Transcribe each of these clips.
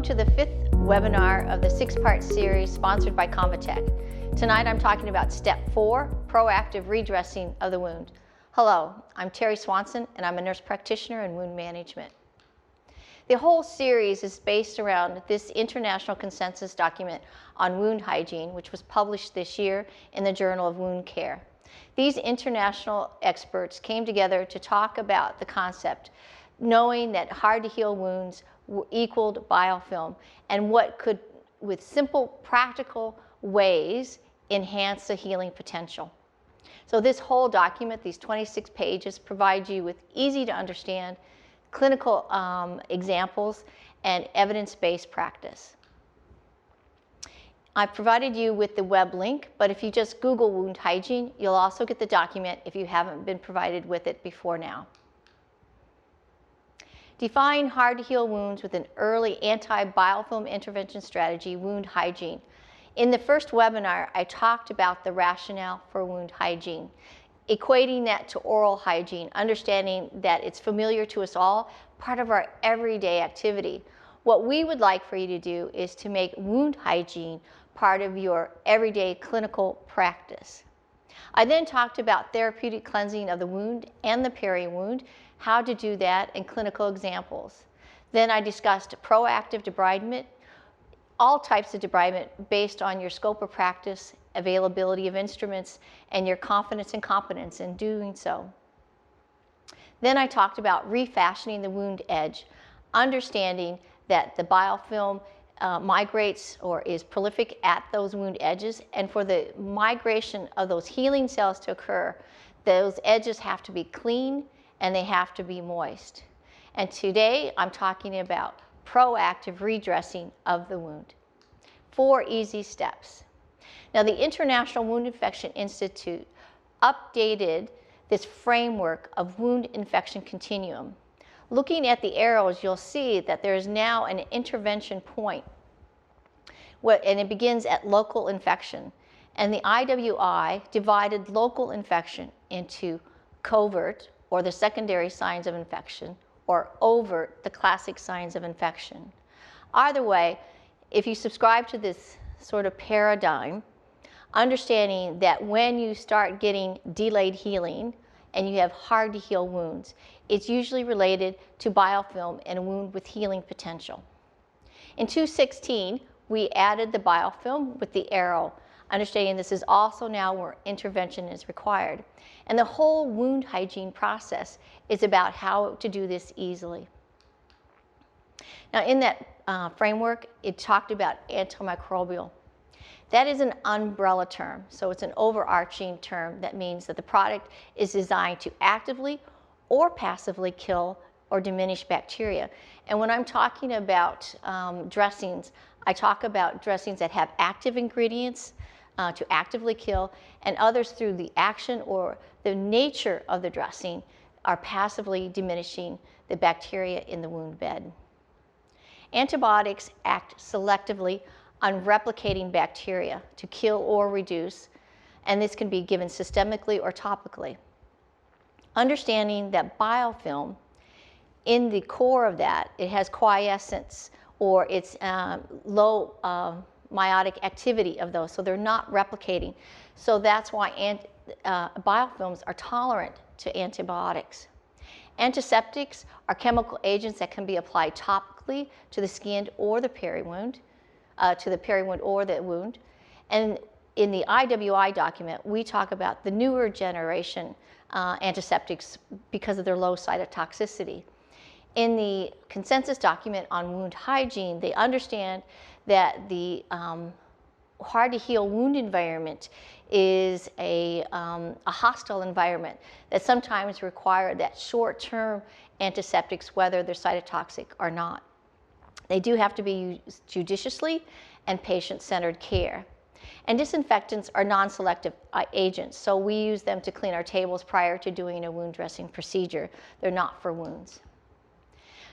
to the 5th webinar of the 6-part series sponsored by Convatec. Tonight I'm talking about Step 4, proactive redressing of the wound. Hello, I'm Terry Swanson and I'm a nurse practitioner in wound management. The whole series is based around this international consensus document on wound hygiene, which was published this year in the Journal of Wound Care. These international experts came together to talk about the concept, knowing that hard-to-heal wounds equaled biofilm and what could, with simple, practical ways, enhance the healing potential. So this whole document, these 26 pages, provide you with easy-to-understand clinical examples and evidence-based practice. I've provided you with the web link, but if you just Google wound hygiene, you'll also get the document if you haven't been provided with it before now. Define hard-to-heal wounds with an early anti-biofilm intervention strategy, wound hygiene. In the first webinar, I talked about the rationale for wound hygiene, equating that to oral hygiene, understanding that it's familiar to us all, part of our everyday activity. What we would like for you to do is to make wound hygiene part of your everyday clinical practice. I then talked about therapeutic cleansing of the wound and the peri-wound, how to do that, and clinical examples. Then I discussed proactive debridement, all types of debridement based on your scope of practice, availability of instruments, and your confidence and competence in doing so. Then I talked about refashioning the wound edge, understanding that the biofilm migrates or is prolific at those wound edges, and for the migration of those healing cells to occur, those edges have to be clean and they have to be moist. And today I'm talking about proactive redressing of the wound. 4 easy steps. Now, the International Wound Infection Institute updated this framework of wound infection continuum. Looking at the arrows, you'll see that there is now an intervention point, and it begins at local infection. And the IWI divided local infection into covert, or the secondary signs of infection, or overt, the classic signs of infection. Either way, if you subscribe to this sort of paradigm, understanding that when you start getting delayed healing and you have hard to heal wounds, it's usually related to biofilm and a wound with healing potential. In 216, we added the biofilm with the arrow, understanding this is also now where intervention is required. And the whole wound hygiene process is about how to do this easily. Now, in that framework, it talked about antimicrobial. That is an umbrella term, so it's an overarching term that means that the product is designed to actively or passively kill or diminish bacteria. And when I'm talking about dressings, I talk about dressings that have active ingredients to actively kill, and others through the action or the nature of the dressing are passively diminishing the bacteria in the wound bed. Antibiotics act selectively on replicating bacteria to kill or reduce, and this can be given systemically or topically. Understanding that biofilm, in the core of that, it has quiescence, or it's low meiotic activity of those, so they're not replicating. So that's why biofilms are tolerant to antibiotics. Antiseptics are chemical agents that can be applied topically to the skin or the peri-wound, or the wound. And in the IWI document, we talk about the newer generation antiseptics because of their low cytotoxicity. In the consensus document on wound hygiene, they understand that the hard-to-heal wound environment is a hostile environment that sometimes require that short-term antiseptics, whether they're cytotoxic or not. They do have to be used judiciously and patient-centered care. And disinfectants are non-selective agents, so we use them to clean our tables prior to doing a wound dressing procedure. They're not for wounds.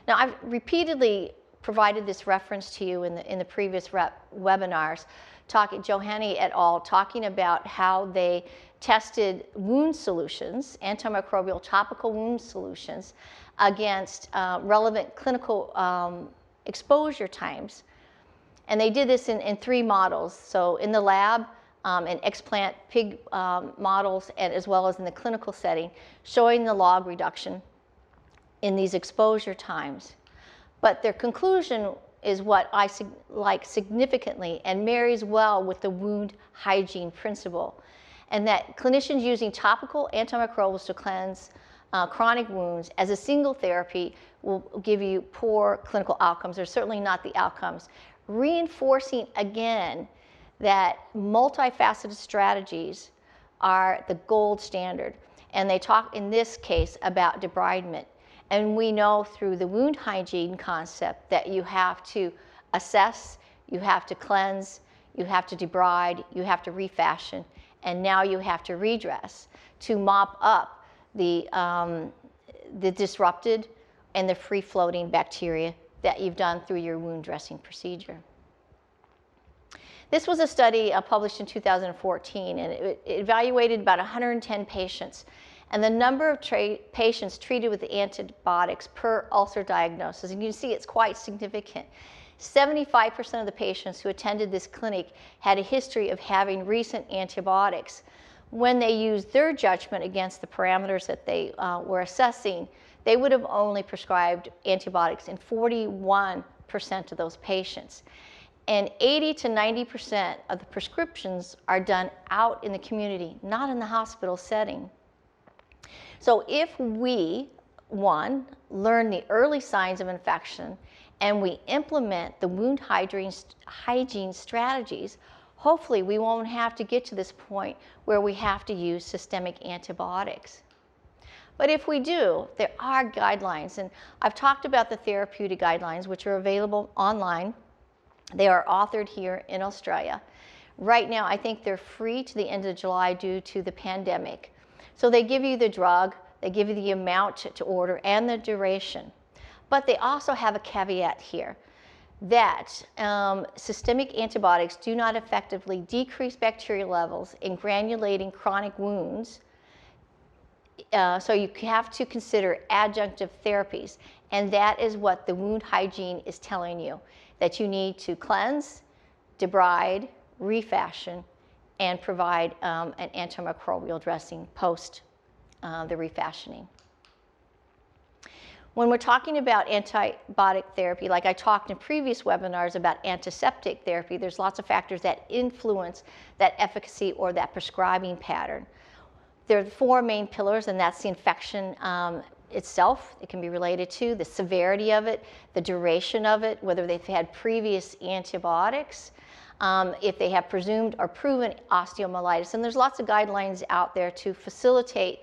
Now, I've repeatedly provided this reference to you in the previous webinars, Johanni et al. Talking about how they tested wound solutions, antimicrobial topical wound solutions, against relevant clinical exposure times. And they did this in 3 models. So in the lab, in explant pig models, and as well as in the clinical setting, showing the log reduction in these exposure times. But their conclusion is what I like significantly and marries well with the wound hygiene principle, and that clinicians using topical antimicrobials to cleanse chronic wounds as a single therapy will give you poor clinical outcomes, or certainly not the outcomes, reinforcing again that multifaceted strategies are the gold standard. And they talk in this case about debridement. And we know through the wound hygiene concept that you have to assess, you have to cleanse, you have to debride, you have to refashion, and now you have to redress to mop up the disrupted and the free-floating bacteria that you've done through your wound dressing procedure. This was a study published in 2014, and it evaluated about 110 patients. And the number of patients treated with antibiotics per ulcer diagnosis, and you can see it's quite significant. 75% of the patients who attended this clinic had a history of having recent antibiotics. When they used their judgment against the parameters that they were assessing, they would have only prescribed antibiotics in 41% of those patients. And 80 to 90% of the prescriptions are done out in the community, not in the hospital setting. So if we, one, learn the early signs of infection and we implement the wound hygiene strategies, hopefully we won't have to get to this point where we have to use systemic antibiotics. But if we do, there are guidelines, and I've talked about the therapeutic guidelines, which are available online. They are authored here in Australia. Right now, I think they're free to the end of July due to the pandemic. So they give you the drug, they give you the amount to order, and the duration. But they also have a caveat here that systemic antibiotics do not effectively decrease bacterial levels in granulating chronic wounds. So you have to consider adjunctive therapies, and that is what the wound hygiene is telling you, that you need to cleanse, debride, refashion, and provide an antimicrobial dressing post the refashioning. When we're talking about antibiotic therapy, like I talked in previous webinars about antiseptic therapy, there's lots of factors that influence that efficacy or that prescribing pattern. There are 4 main pillars, and that's the infection itself. It can be related to the severity of it, the duration of it, whether they've had previous antibiotics, if they have presumed or proven osteomyelitis. And there's lots of guidelines out there to facilitate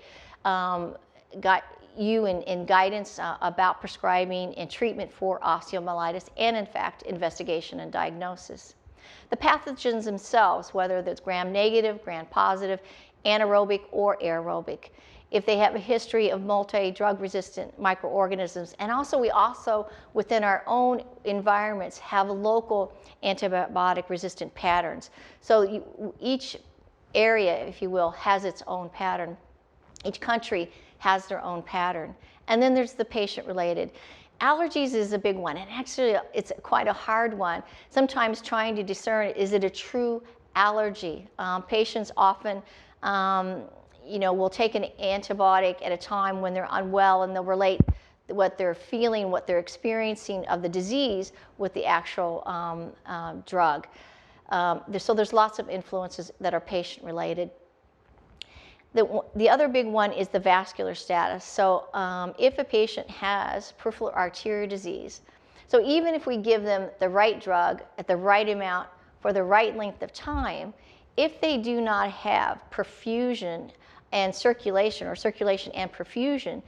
you in guidance about prescribing and treatment for osteomyelitis, and in fact, investigation and diagnosis. The pathogens themselves, whether that's gram-negative, gram-positive, anaerobic or aerobic, if they have a history of multi-drug resistant microorganisms, and also we within our own environments have local antibiotic resistant patterns. So each area, if you will, has its own pattern. Each country has their own pattern. And then there's the patient related. Allergies is a big one, and actually it's quite a hard one. Sometimes trying to discern, is it a true allergy? Patients often will take an antibiotic at a time when they're unwell, and they'll relate what they're feeling, what they're experiencing of the disease with the actual drug. So there's lots of influences that are patient related. The other big one is the vascular status. So if a patient has peripheral arterial disease, so even if we give them the right drug at the right amount for the right length of time, if they do not have perfusion and circulation, or circulation and perfusion,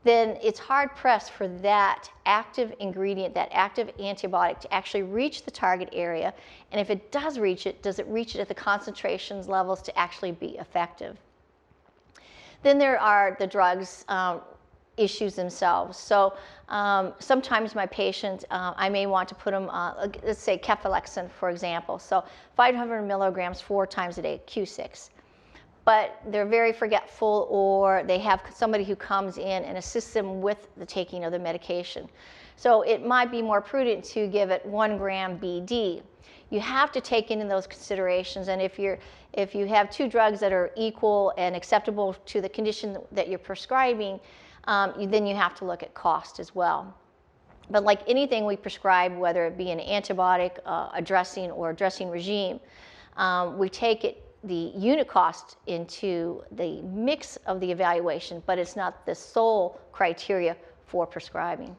then it's hard pressed for that active ingredient, that active antibiotic, to actually reach the target area. And if it does reach it, does it reach it at the concentrations levels to actually be effective? Then there are the drugs issues themselves. So sometimes my patients, I may want to put them, let's say cefalexin, for example. So 500 milligrams 4 times a day, Q6. But they're very forgetful, or they have somebody who comes in and assists them with the taking of the medication. So it might be more prudent to give it 1 gram BD. You have to take into those considerations, and if you have 2 drugs that are equal and acceptable to the condition that you're prescribing, then you have to look at cost as well. But like anything we prescribe, whether it be an antibiotic, a dressing, or a dressing regime, we take the unit cost into the mix of the evaluation, but it's not the sole criteria for prescribing.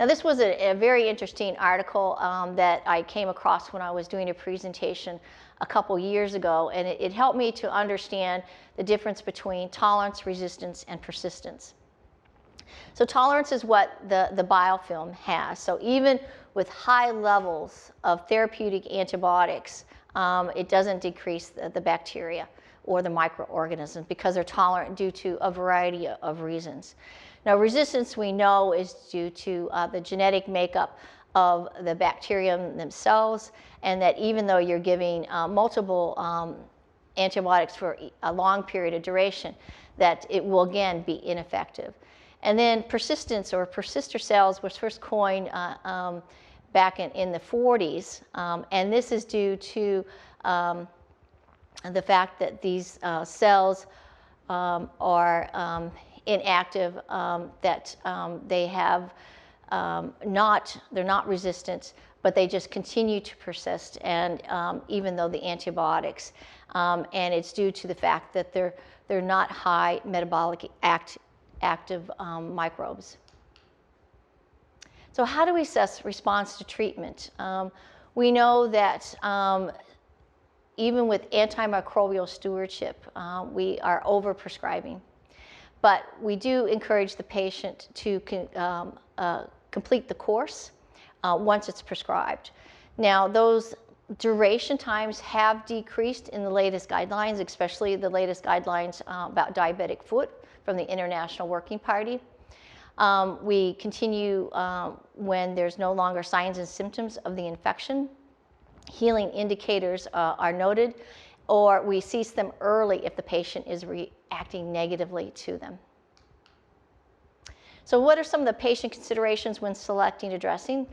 Now, this was a very interesting article that I came across when I was doing a presentation a couple years ago, and it helped me to understand the difference between tolerance, resistance, and persistence. So tolerance is what the biofilm has. So even with high levels of therapeutic antibiotics, it doesn't decrease the bacteria or the microorganisms because they're tolerant due to a variety of reasons. Now, resistance, we know, is due to the genetic makeup of the bacterium themselves, and that even though you're giving multiple antibiotics for a long period of duration, that it will again be ineffective. And then persistence, or persister cells, was first coined back in the 40s, and this is due to the fact that these cells are inactive, that they have they're not resistant, but they just continue to persist, and even though the antibiotics, and it's due to the fact that they're not high metabolic active microbes. So how do we assess response to treatment? We know that even with antimicrobial stewardship, we are over-prescribing. But we do encourage the patient to complete the course once it's prescribed. Now, those duration times have decreased in the latest guidelines, especially the latest guidelines about diabetic foot from the International Working Party. We continue when there's no longer signs and symptoms of the infection. Healing indicators are noted, or we cease them early if the patient is reacting negatively to them. So what are some of the patient considerations when selecting a dressing?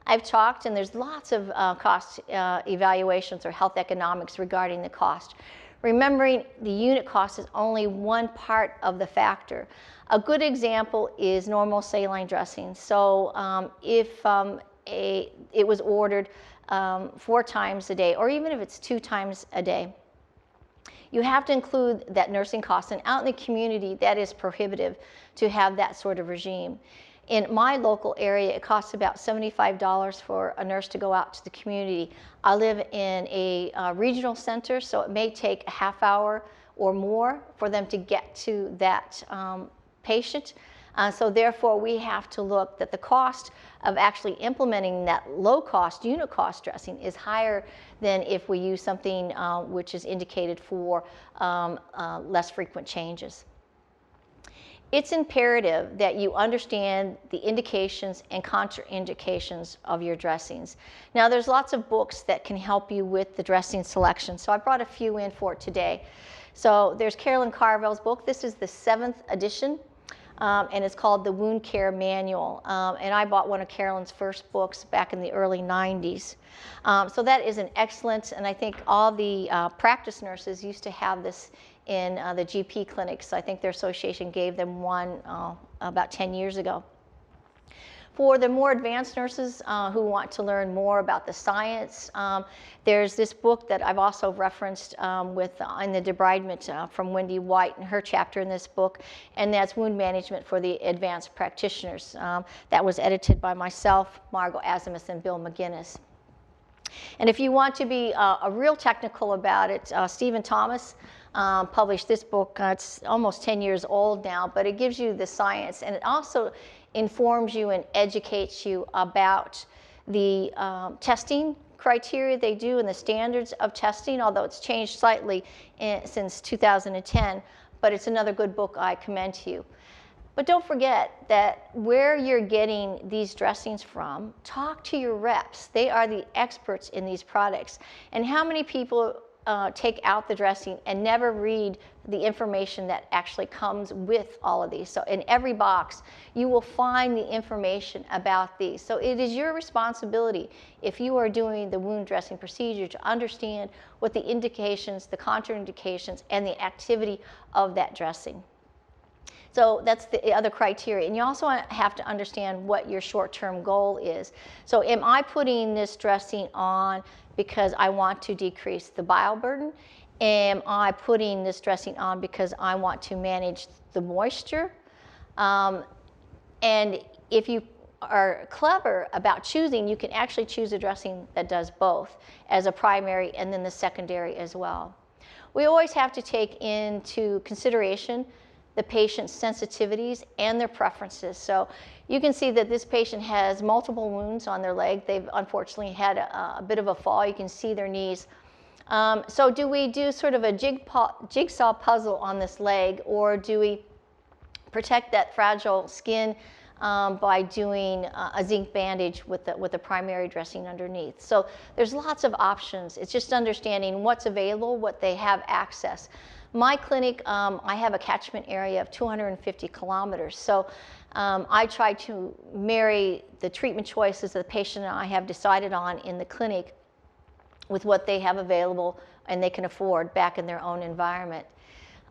I've talked, and there's lots of cost evaluations or health economics regarding the cost. Remembering the unit cost is only one part of the factor. A good example is normal saline dressing. So if it was ordered 4 times a day, or even if it's 2 times a day, you have to include that nursing cost. And out in the community, that is prohibitive to have that sort of regime. In my local area, it costs about $75 for a nurse to go out to the community. I live in a regional center, so it may take a half hour or more for them to get to that patient. So therefore, we have to look that the cost of actually implementing that low-cost, unit cost dressing is higher than if we use something which is indicated for less frequent changes. It's imperative that you understand the indications and contraindications of your dressings. Now, there's lots of books that can help you with the dressing selection, so I brought a few in for today. So there's Carolyn Carvel's book. This is the 7th edition. And it's called The Wound Care Manual. And I bought one of Carolyn's first books back in the early 90s. So that is an excellent, and I think all the practice nurses used to have this in the GP clinics. I think their association gave them one about 10 years ago. For the more advanced nurses who want to learn more about the science, there's this book that I've also referenced in the debridement from Wendy White and her chapter in this book, and that's Wound Management for the Advanced Practitioners. That was edited by myself, Margot Azimus, and Bill McGinnis. And if you want to be a real technical about it, Stephen Thomas published this book. It's almost 10 years old now, but it gives you the science, and it also informs you and educates you about the testing criteria they do and the standards of testing, although it's changed slightly since 2010, but it's another good book I commend to you. But don't forget that where you're getting these dressings from, talk to your reps. They are the experts in these products. And how many people take out the dressing and never read the information that actually comes with all of these. So in every box, you will find the information about these. So it is your responsibility, if you are doing the wound dressing procedure, to understand what the indications, the contraindications, and the activity of that dressing. So that's the other criteria. And you also have to understand what your short-term goal is. So am I putting this dressing on because I want to decrease the bile burden? Am I putting this dressing on because I want to manage the moisture? And if you are clever about choosing, you can actually choose a dressing that does both as a primary and then the secondary as well. We always have to take into consideration the patient's sensitivities and their preferences. So you can see that this patient has multiple wounds on their leg. They've unfortunately had a bit of a fall. You can see their knees. So do we do sort of a jigsaw puzzle on this leg, or do we protect that fragile skin by doing a zinc bandage with the primary dressing underneath? So there's lots of options. It's just understanding what's available, what they have access. My clinic, I have a catchment area of 250 kilometers. So I try to marry the treatment choices that the patient and I have decided on in the clinic with what they have available and they can afford back in their own environment.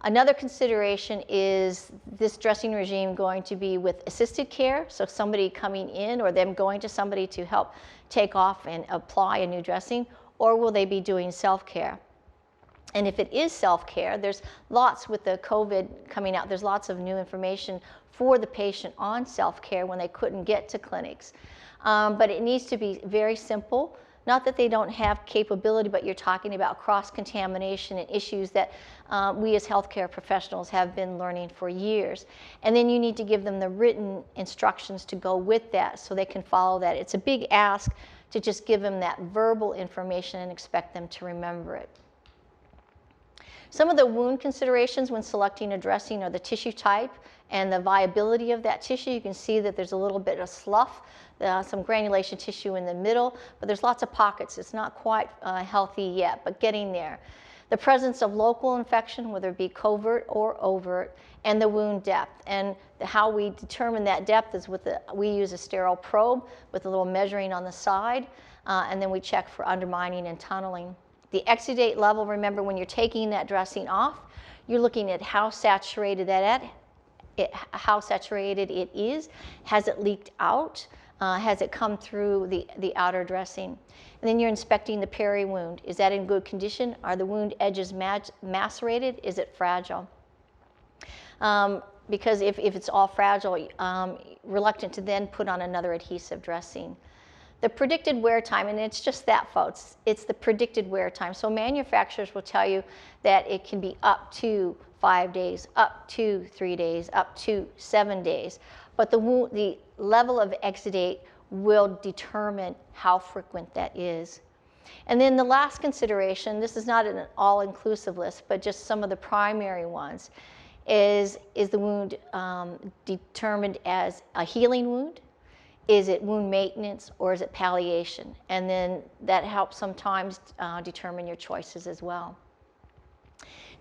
Another consideration is this dressing regime going to be with assisted care, so somebody coming in or them going to somebody to help take off and apply a new dressing, or will they be doing self-care? And if it is self-care, there's lots with the COVID coming out, there's lots of new information for the patient on self-care when they couldn't get to clinics. But it needs to be very simple. Not that they don't have capability, but you're talking about cross-contamination and issues that we as healthcare professionals have been learning for years. And then you need to give them the written instructions to go with that so they can follow that. It's a big ask to just give them that verbal information and expect them to remember it. Some of the wound considerations when selecting a dressing are the tissue type and the viability of that tissue. You can see that there's a little bit of slough, some granulation tissue in the middle, but there's lots of pockets. It's not quite healthy yet, but getting there. The presence of local infection, whether it be covert or overt, and the wound depth. And how we determine that depth is we use a sterile probe with a little measuring on the side, and then we check for undermining and tunneling. The exudate level, remember when you're taking that dressing off, you're looking at how saturated how saturated it is. Has it leaked out? Has it come through the outer dressing? And then you're inspecting the peri-wound. Is that in good condition? Are the wound edges macerated? Is it fragile? Because if it's all fragile, reluctant to then put on another adhesive dressing. The predicted wear time, and it's just that, folks, it's the predicted wear time. So manufacturers will tell you that it can be up to 5 days, up to 3 days, up to 7 days. But the level of exudate will determine how frequent that is. And then the last consideration, this is not an all-inclusive list, but just some of the primary ones, is the wound determined as a healing wound? Is it wound maintenance, or is it palliation? And then that helps sometimes determine your choices as well.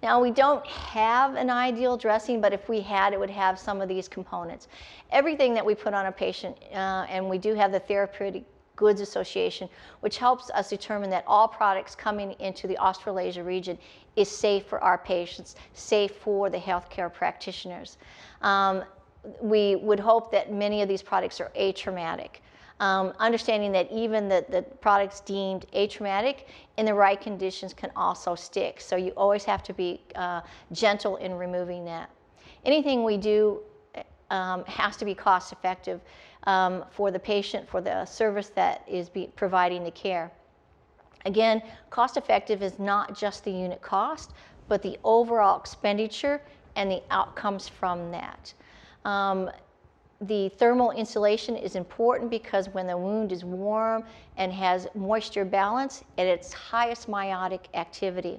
Now, we don't have an ideal dressing, but if we had, it would have some of these components. Everything that we put on a patient, and we do have the Therapeutic Goods Association, which helps us determine that all products coming into the Australasia region is safe for our patients, safe for the healthcare practitioners. We would hope that many of these products are atraumatic. Understanding that even the products deemed atraumatic in the right conditions can also stick. So you always have to be gentle in removing that. Anything we do has to be cost effective for the patient, for the service that is providing the care. Again, cost effective is not just the unit cost, but the overall expenditure and the outcomes from that. The thermal insulation is important because when the wound is warm and has moisture balance at its highest meiotic activity.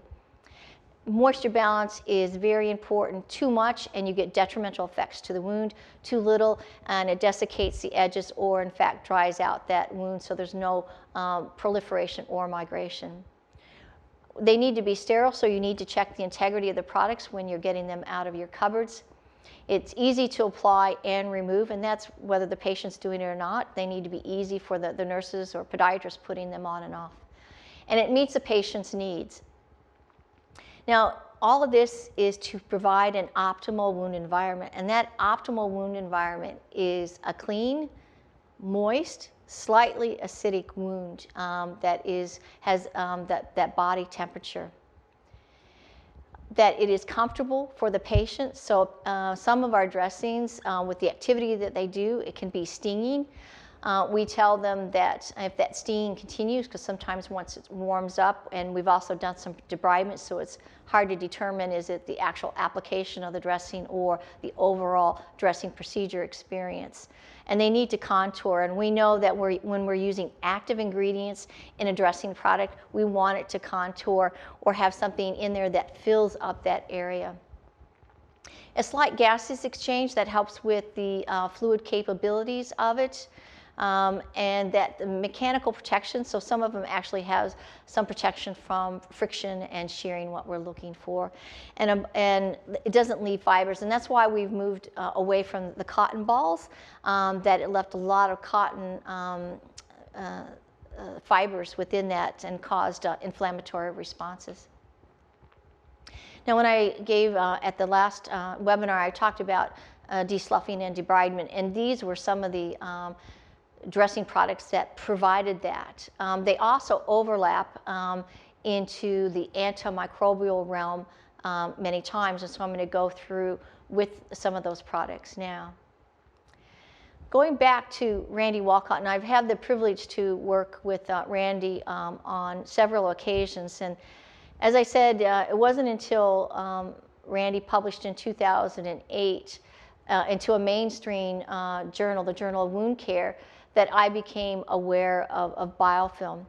Moisture balance is very important. Too much and you get detrimental effects to the wound. Too little and it desiccates the edges or in fact dries out that wound so there's no proliferation or migration. They need to be sterile, so you need to check the integrity of the products when you're getting them out of your cupboards. It's easy to apply and remove, and that's whether the patient's doing it or not. They need to be easy for the nurses or podiatrists putting them on and off. And it meets the patient's needs. Now, all of this is to provide an optimal wound environment, and that optimal wound environment is a clean, moist, slightly acidic wound that has that body temperature. That it is comfortable for the patient. So some of our dressings, with the activity that they do, it can be stinging. We tell them that if that stinging continues, because sometimes once it warms up, and we've also done some debridement, so it's hard to determine is it the actual application of the dressing or the overall dressing procedure experience. And they need to contour, and we know that when we're using active ingredients in a dressing product, we want it to contour or have something in there that fills up that area. A slight gaseous exchange that helps with the fluid capabilities of it. And that the mechanical protection, so some of them actually have some protection from friction and shearing, what we're looking for. And it doesn't leave fibers, and that's why we've moved away from the cotton balls, that it left a lot of cotton fibers within that and caused inflammatory responses. Now, when I gave at the last webinar, I talked about desloughing and debridement, and these were some of the dressing products that provided that. They also overlap into the antimicrobial realm many times, and so I'm going to go through with some of those products now. Going back to Randy Walcott, and I've had the privilege to work with Randy on several occasions, and as I said, it wasn't until Randy published in 2008 into a mainstream journal, the Journal of Wound Care, that I became aware of biofilm.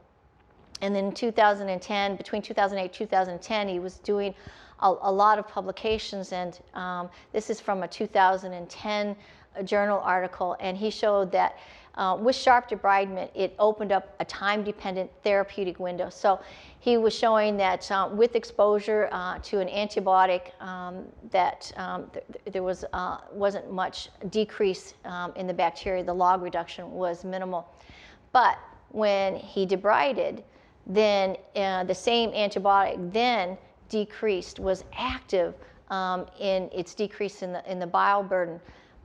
And then in 2010, between 2008 and 2010, he was doing a lot of publications, and this is from a 2010 journal article, and he showed that with sharp debridement, it opened up a time-dependent therapeutic window. So he was showing that with exposure to an antibiotic, there wasn't much decrease in the bacteria. The log reduction was minimal. But when he debrided, then the same antibiotic then decreased, was active in its decrease in the bile burden.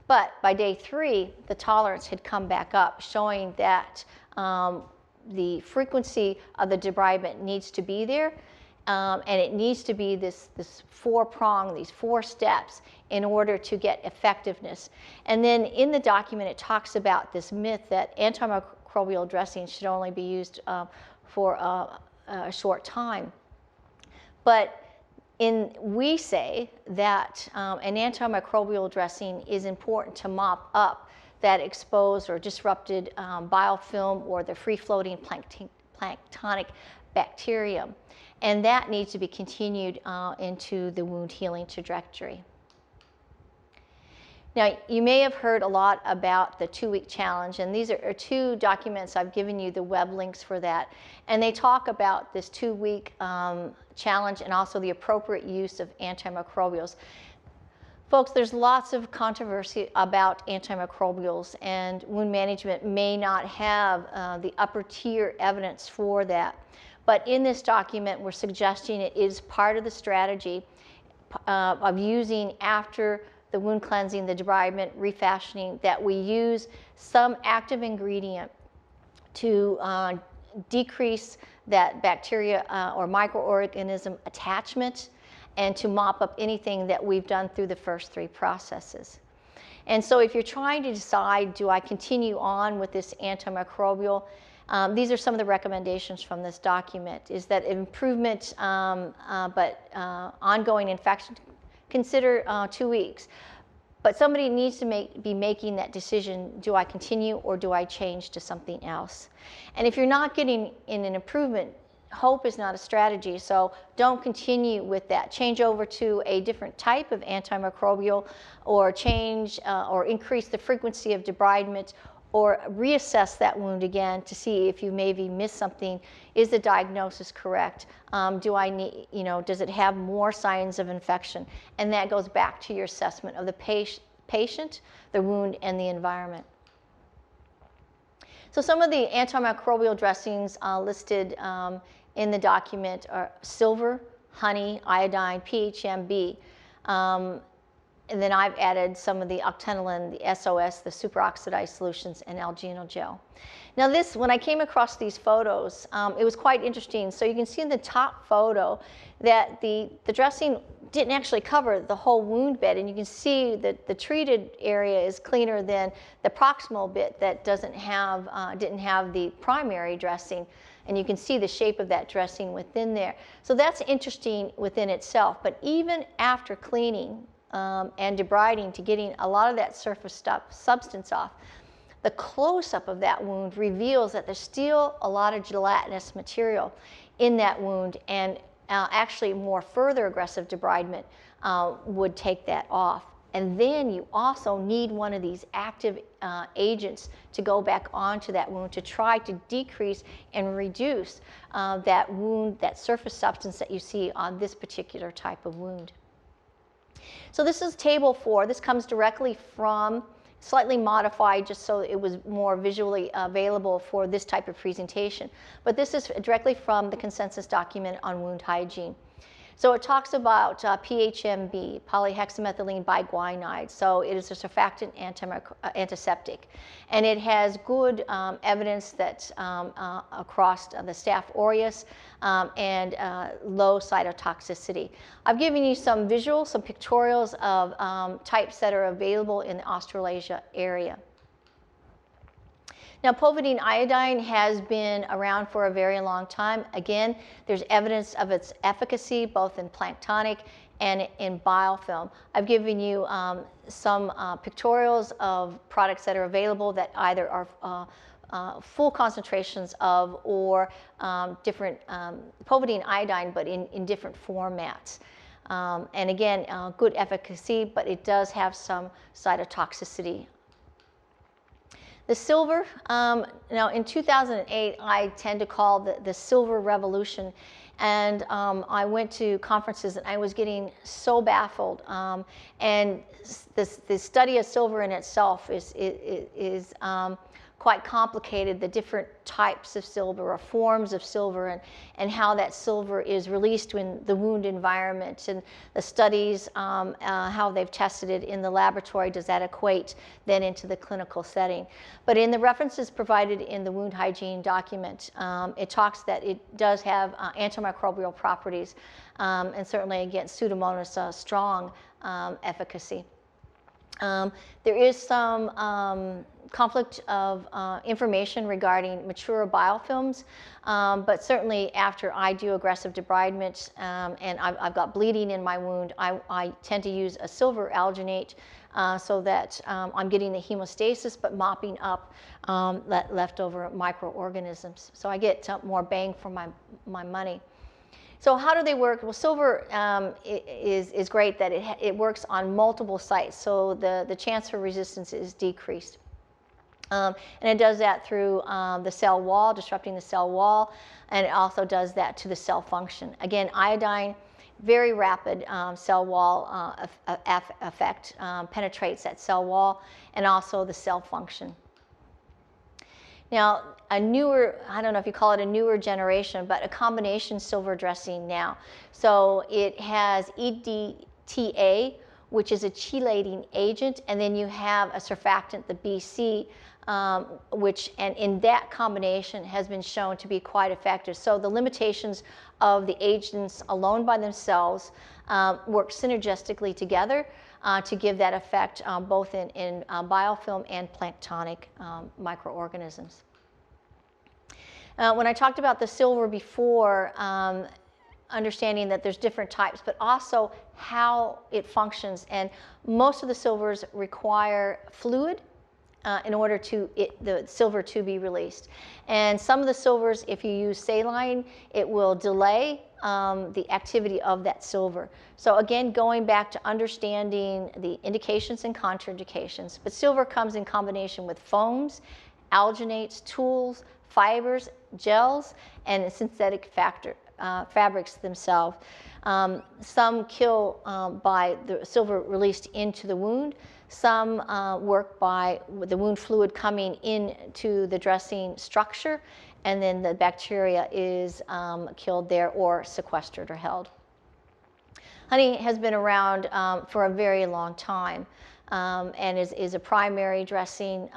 But by day 3, the tolerance had come back up, showing that the frequency of the debridement needs to be there, and it needs to be this 4-prong, these 4 steps in order to get effectiveness. And then in the document, it talks about this myth that antimicrobial dressing should only be used for a short time. But we say that an antimicrobial dressing is important to mop up that exposed or disrupted biofilm or the free-floating planktonic bacterium. And that needs to be continued into the wound healing trajectory. Now, you may have heard a lot about the 2-week challenge, and these are 2 documents. I've given you the web links for that. And they talk about this 2-week challenge and also the appropriate use of antimicrobials. Folks, there's lots of controversy about antimicrobials, and wound management may not have the upper tier evidence for that. But in this document, we're suggesting it is part of the strategy of using after the wound cleansing, the debridement, refashioning, that we use some active ingredient to decrease that bacteria or microorganism attachment and to mop up anything that we've done through the first 3 processes. And so if you're trying to decide, do I continue on with this antimicrobial, these are some of the recommendations from this document, is that improvement, but ongoing infection, consider 2 weeks. But somebody needs to be making that decision, do I continue or do I change to something else? And if you're not getting in an improvement, hope is not a strategy, so don't continue with that. Change over to a different type of antimicrobial, or change or increase the frequency of debridement, or reassess that wound again to see if you maybe missed something. Is the diagnosis correct? Do I need, does it have more signs of infection? And that goes back to your assessment of the patient, the wound, and the environment. So some of the antimicrobial dressings listed in the document are silver, honey, iodine, PHMB. And then I've added some of the octenolin, the SOS, the superoxidized solutions, and alginol gel. Now this, when I came across these photos, it was quite interesting. So you can see in the top photo that the dressing didn't actually cover the whole wound bed, and you can see that the treated area is cleaner than the proximal bit that didn't have the primary dressing. And you can see the shape of that dressing within there. So that's interesting within itself. But even after cleaning, and debriding to getting a lot of that surface substance off, the close-up of that wound reveals that there's still a lot of gelatinous material in that wound, and actually more further aggressive debridement would take that off. And then you also need one of these active agents to go back onto that wound to try to decrease and reduce that wound, that surface substance that you see on this particular type of wound. So this is table 4. This comes directly from, slightly modified just so it was more visually available for this type of presentation. But this is directly from the consensus document on wound hygiene. So it talks about PHMB, polyhexamethylene biguanide. So it is a surfactant antiseptic. And it has good evidence that across the Staph aureus and low cytotoxicity. I've given you some visuals, some pictorials of types that are available in the Australasia area. Now, povidone iodine has been around for a very long time. Again, there's evidence of its efficacy both in planktonic and in biofilm. I've given you some pictorials of products that are available that either are full concentrations of or different povidone iodine, but in different formats. And again, good efficacy, but it does have some cytotoxicity. The silver, now in 2008, I tend to call the silver revolution. And I went to conferences and I was getting so baffled. And the study of silver in itself is quite complicated, the different types of silver or forms of silver, and how that silver is released in the wound environment, and the studies, how they've tested it in the laboratory, does that equate then into the clinical setting. But in the references provided in the wound hygiene document, it talks that it does have antimicrobial properties, and certainly against Pseudomonas strong efficacy. There is some conflict of information regarding mature biofilms, but certainly after I do aggressive debridement and I've got bleeding in my wound, I tend to use a silver alginate so that I'm getting the hemostasis but mopping up leftover microorganisms. So I get more bang for my money. So how do they work? Well, silver is great that it works on multiple sites, so the chance for resistance is decreased. And it does that through the cell wall, disrupting the cell wall, and it also does that to the cell function. Again, iodine, very rapid cell wall effect, penetrates that cell wall, and also the cell function. Now, a newer, I don't know if you call it a newer generation, but a combination silver dressing now. So it has EDTA, which is a chelating agent, and then you have a surfactant, the BC, and in that combination has been shown to be quite effective. So the limitations of the agents alone by themselves work synergistically together to give that effect both in biofilm and planktonic microorganisms. When I talked about the silver before, understanding that there's different types, but also how it functions. And most of the silvers require fluid in order to the silver to be released. And some of the silvers, if you use saline, it will delay the activity of that silver. So again, going back to understanding the indications and contraindications. But silver comes in combination with foams, alginates, tools, fibers, gels, and synthetic fabrics themselves. Some kill by the silver released into the wound. Some work by the wound fluid coming into the dressing structure, and then the bacteria is killed there or sequestered or held. Honey has been around for a very long time and is a primary dressing.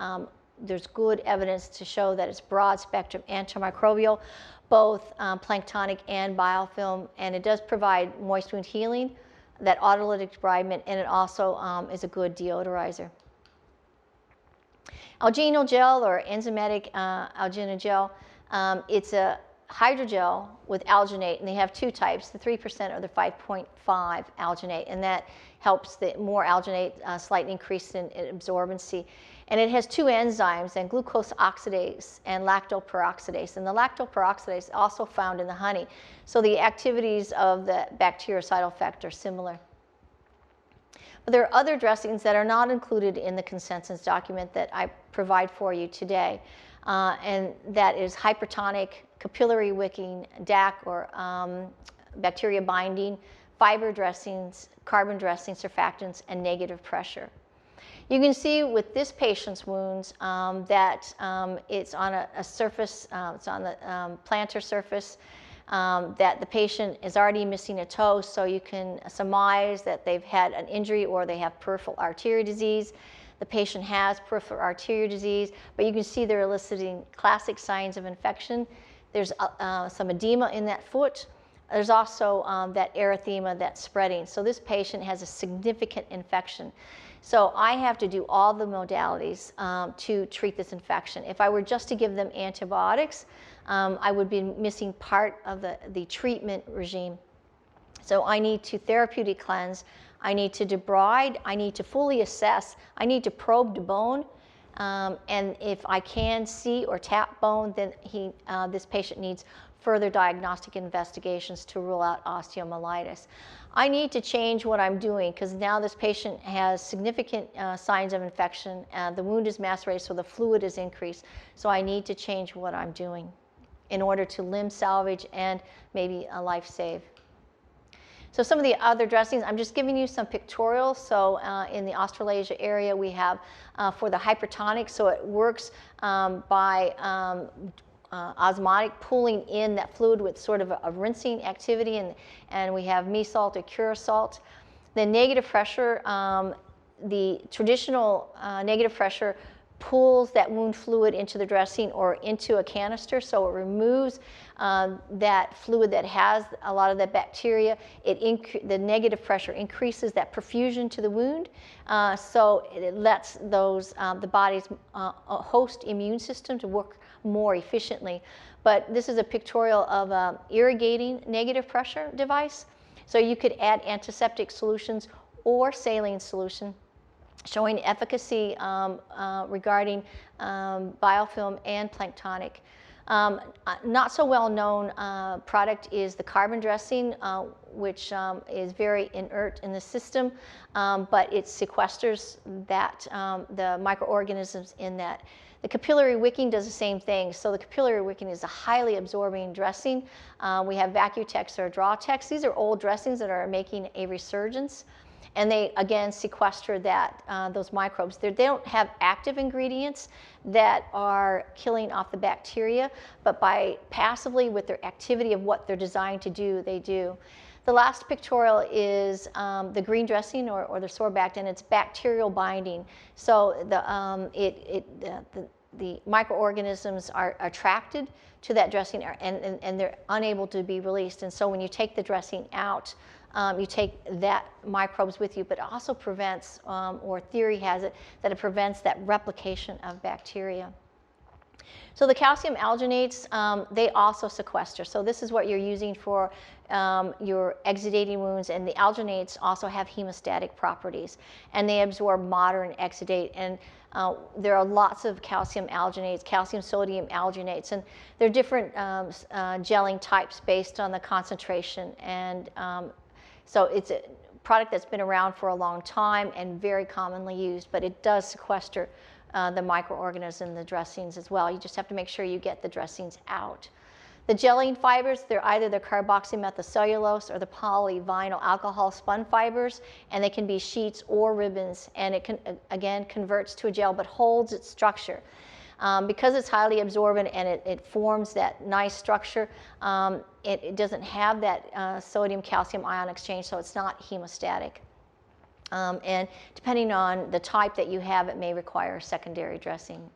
There's good evidence to show that it's broad spectrum antimicrobial, both planktonic and biofilm, and it does provide moist wound healing, that autolytic debridement, and it also is a good deodorizer. Alginal gel or enzymatic alginal gel, it's a hydrogel with alginate, and they have two types, the 3% or the 5.5 alginate, and that helps the more alginate, slight increase in absorbency. And it has two enzymes, and glucose oxidase and lactoperoxidase. And the lactoperoxidase is also found in the honey. So the activities of the bactericidal effect are similar. But there are other dressings that are not included in the consensus document that I provide for you today. And that is hypertonic, capillary wicking, DAC or bacteria binding, fiber dressings, carbon dressing, surfactants, and negative pressure. You can see with this patient's wounds that it's on a surface, it's on the plantar surface, that the patient is already missing a toe, so you can surmise that they've had an injury or they have peripheral artery disease. The patient has peripheral artery disease, but you can see they're eliciting classic signs of infection. There's some edema in that foot. There's also that erythema that's spreading. So this patient has a significant infection. So I have to do all the modalities to treat this infection. If I were just to give them antibiotics, I would be missing part of the treatment regime. So I need to therapeutic cleanse, I need to debride, I need to fully assess, I need to probe the bone, and if I can see or tap bone, then this patient needs further diagnostic investigations to rule out osteomyelitis. I need to change what I'm doing because now this patient has significant signs of infection. The wound is macerated, so the fluid is increased. So I need to change what I'm doing in order to limb salvage and maybe a life save. So some of the other dressings, I'm just giving you some pictorials. So in the Australasia area, we have for the hypertonic, so it works by osmotic pulling in that fluid with sort of a rinsing activity, and we have me-salt or Curasalt. The negative pressure, the traditional negative pressure pulls that wound fluid into the dressing or into a canister, so it removes that fluid that has a lot of the bacteria. The negative pressure increases that perfusion to the wound, so it lets the body's host immune system to work more efficiently. But this is a pictorial of an irrigating negative pressure device. So you could add antiseptic solutions or saline solution, showing efficacy regarding biofilm and planktonic. Not so well known product is the carbon dressing, which is very inert in the system, but it sequesters the microorganisms in that. The capillary wicking does the same thing. So the capillary wicking is a highly absorbing dressing. We have Vacutex or Drawtex. These are old dressings that are making a resurgence. And they, again, sequester those microbes. They don't have active ingredients that are killing off the bacteria, but by passively with their activity of what they're designed to do, they do. The last pictorial is the green dressing or the Sorbact, and it's bacterial binding. So the microorganisms are attracted to that dressing and they're unable to be released. And so when you take the dressing out, you take that microbes with you, but it also prevents, or theory has it, that it prevents that replication of bacteria. So the calcium alginates, they also sequester. So this is what you're using for your exudating wounds, and the alginates also have hemostatic properties, and they absorb moderate and exudate. And there are lots of calcium alginates, calcium sodium alginates, and they're different gelling types based on the concentration. And so it's a product that's been around for a long time and very commonly used, but it does sequester the microorganisms in the dressings as well. You just have to make sure you get the dressings out. The gelling fibers, they're either the carboxymethylcellulose or the polyvinyl alcohol spun fibers, and they can be sheets or ribbons, and it can, again, converts to a gel but holds its structure. Because it's highly absorbent and it forms that nice structure, it doesn't have that sodium-calcium ion exchange, so it's not hemostatic. And depending on the type that you have, it may require secondary dressing.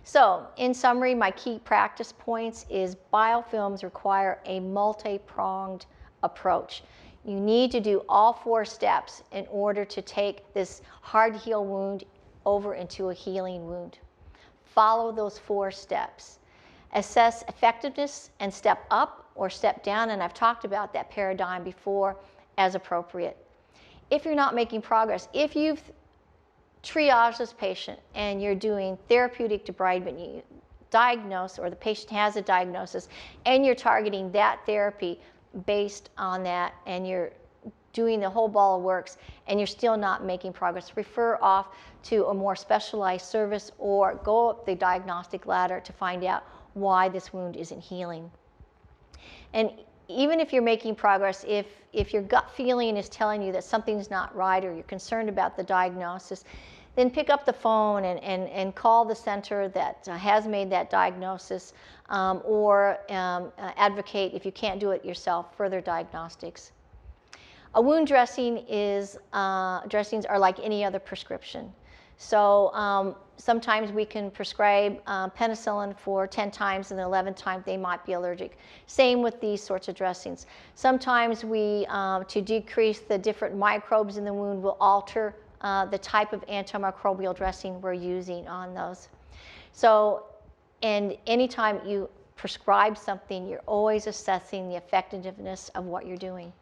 So, in summary, my key practice points is biofilms require a multi-pronged approach. You need to do all 4 steps in order to take this hard-to-heal wound over into a healing wound. Follow those 4 steps. Assess effectiveness and step up or step down, and I've talked about that paradigm before, as appropriate. If you're not making progress, if you've triaged this patient and you're doing therapeutic debridement, you diagnose, or the patient has a diagnosis, and you're targeting that therapy based on that, and you're doing the whole ball of works, and you're still not making progress, refer off to a more specialized service or go up the diagnostic ladder to find out why this wound isn't healing. And even if you're making progress, if your gut feeling is telling you that something's not right or you're concerned about the diagnosis, then pick up the phone and call the center that has made that diagnosis, or advocate, if you can't do it yourself, further diagnostics. A wound dressing is, dressings are like any other prescription. So sometimes we can prescribe penicillin for 10 times, and the 11th time they might be allergic. Same with these sorts of dressings. Sometimes we, to decrease the different microbes in the wound, will alter the type of antimicrobial dressing we're using on those. So, and anytime you prescribe something, you're always assessing the effectiveness of what you're doing.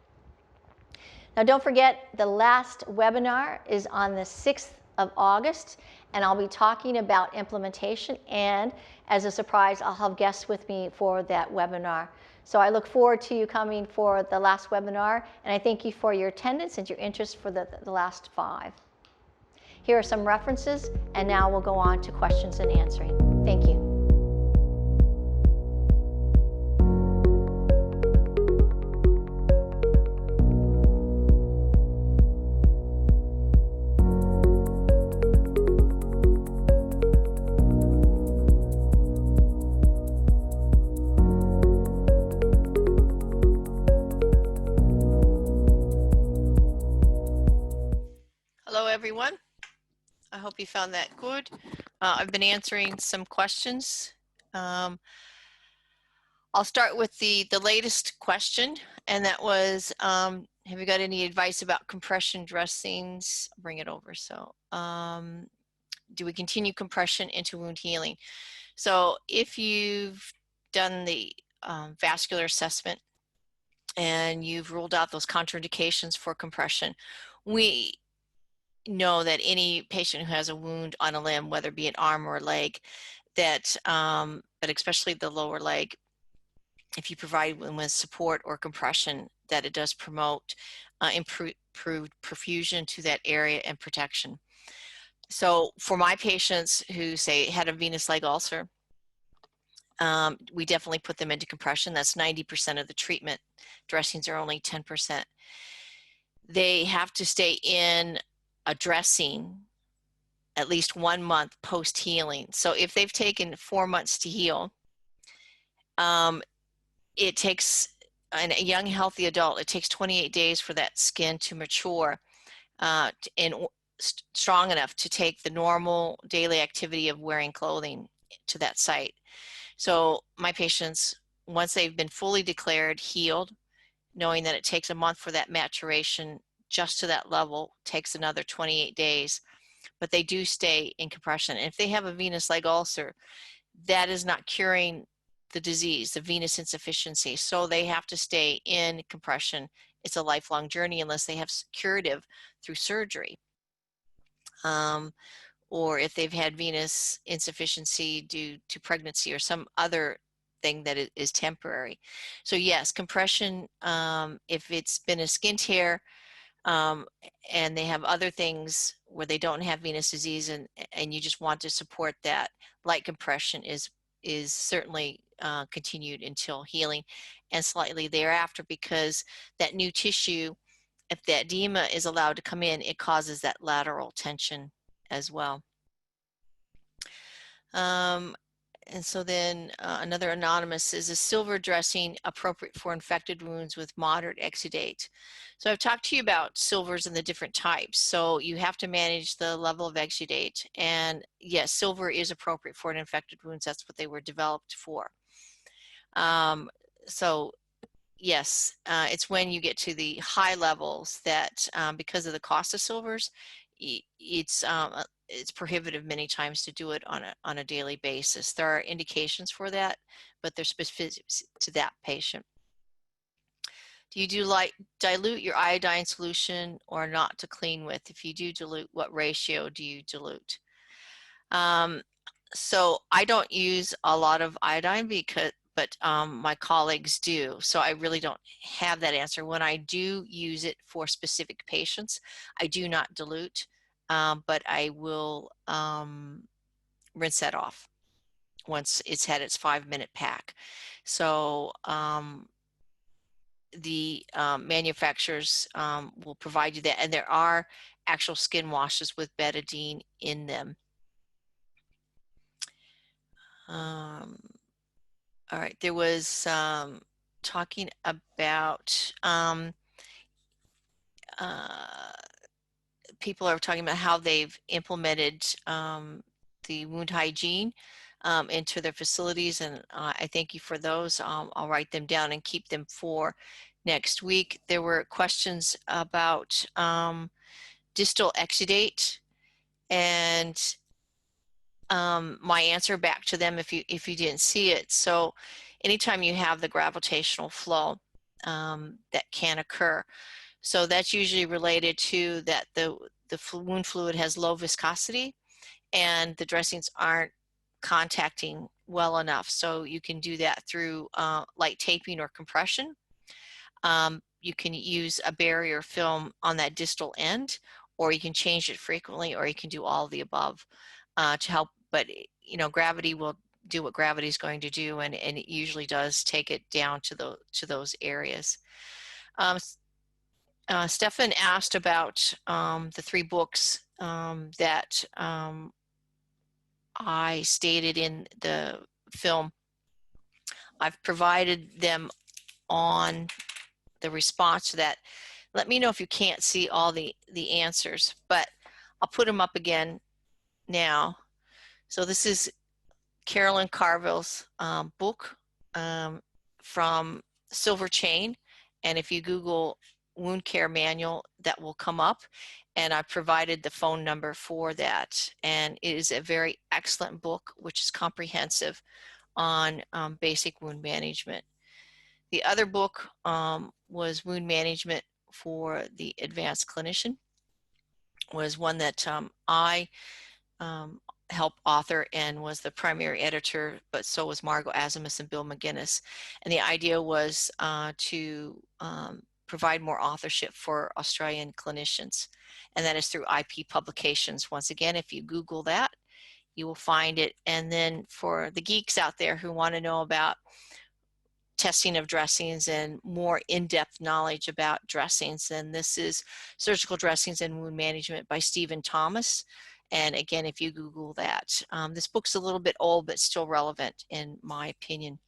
Now, don't forget, the last webinar is on the 6th of August, and I'll be talking about implementation, and as a surprise, I'll have guests with me for that webinar. So I look forward to you coming for the last webinar, and I thank you for your attendance and your interest for the last 5. Here are some references, and now we'll go on to questions and answering. Thank you. Hello, everyone. I hope you found that good. I've been answering some questions. I'll start with the latest question, and that was, have you got any advice about compression dressings? I'll bring it over. So, do we continue compression into wound healing? So, if you've done the vascular assessment and you've ruled out those contraindications for compression, we know that any patient who has a wound on a limb, whether it be an arm or a leg, that, but especially the lower leg, if you provide them with support or compression, that it does promote improved perfusion to that area and protection. So for my patients who say had a venous leg ulcer, we definitely put them into compression. That's 90% of the treatment. Dressings are only 10%. They have to stay in a dressing at least 1 month post-healing. So if they've taken 4 months to heal, it takes, in a young healthy adult, it takes 28 days for that skin to mature and strong enough to take the normal daily activity of wearing clothing to that site. So my patients, once they've been fully declared healed, knowing that it takes a month for that maturation just to that level, takes another 28 days, but they do stay in compression. And if they have a venous leg ulcer, that is not curing the disease, the venous insufficiency. So they have to stay in compression. It's a lifelong journey unless they have curative through surgery. Or if they've had venous insufficiency due to pregnancy or some other thing that is temporary. So yes, compression, if it's been a skin tear, and they have other things where they don't have venous disease, and you just want to support that, light compression is certainly continued until healing and slightly thereafter, because that new tissue, if the edema is allowed to come in, it causes that lateral tension as well. And so then another anonymous, is a silver dressing appropriate for infected wounds with moderate exudate? So I've talked to you about silvers and the different types. So you have to manage the level of exudate. And yes, silver is appropriate for an infected wounds. That's what they were developed for. So yes, it's when you get to the high levels that because of the cost of silvers, it's prohibitive many times to do it on a daily basis. There are indications for that, but they're specific to that patient. Do you dilute your iodine solution or not to clean with? If you do dilute, what ratio do you dilute? So I don't use a lot of iodine but my colleagues do. So I really don't have that answer. When I do use it for specific patients, I do not dilute, but I will rinse that off once it's had its 5-minute pack. So the manufacturers will provide you that, and there are actual skin washes with betadine in them. All right, there was talking about people are talking about how they've implemented the wound hygiene into their facilities, and I thank you for those. I'll write them down and keep them for next week. There were questions about distal exudate, and my answer back to them, if you didn't see it. So anytime you have the gravitational flow that can occur, so that's usually related to that the wound fluid has low viscosity and the dressings aren't contacting well enough. So you can do that through light taping or compression. You can use a barrier film on that distal end, or you can change it frequently, or you can do all of the above to help. But you know, gravity will do what gravity is going to do, and it usually does take it down to those areas. Stefan asked about the 3 books that I stated in the film. I've provided them on the response to that. Let me know if you can't see all the answers, but I'll put them up again now. So this is Carolyn Carville's book from Silver Chain, and if you Google wound care manual, that will come up, and I provided the phone number for that, and it is a very excellent book which is comprehensive on basic wound management. The other book was Wound Management for the Advanced Clinician, was one that I helped author and was the primary editor, but so was Margot Azimus and Bill McGinnis. And the idea was to provide more authorship for Australian clinicians, and that is through IP publications. Once again, if you Google that, you will find it. And then for the geeks out there who want to know about testing of dressings and more in-depth knowledge about dressings, then this is Surgical Dressings and Wound Management by Stephen Thomas. And again, if you Google that, this book's a little bit old, but still relevant in my opinion.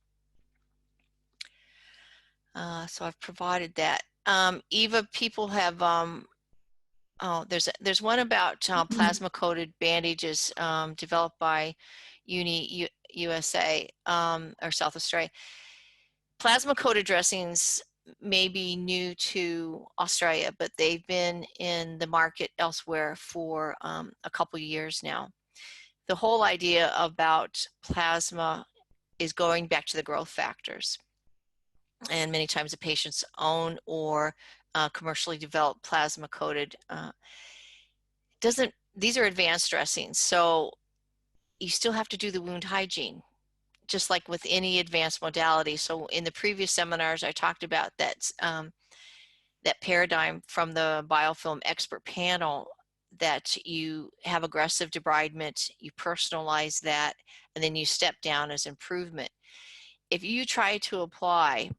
So I've provided that. Eva, people have, there's one about plasma-coated bandages developed by USA or South Australia. Plasma-coated dressings may be new to Australia, but they've been in the market elsewhere for a couple years now. the whole idea about plasma is going back to the growth factors. And many times the patient's own or commercially developed plasma coated these are advanced dressings. So you still have to do the wound hygiene, just like with any advanced modality. So in the previous seminars, I talked about that, that paradigm from the biofilm expert panel, that you have aggressive debridement, you personalize that, and then you step down as improvement. If you try to apply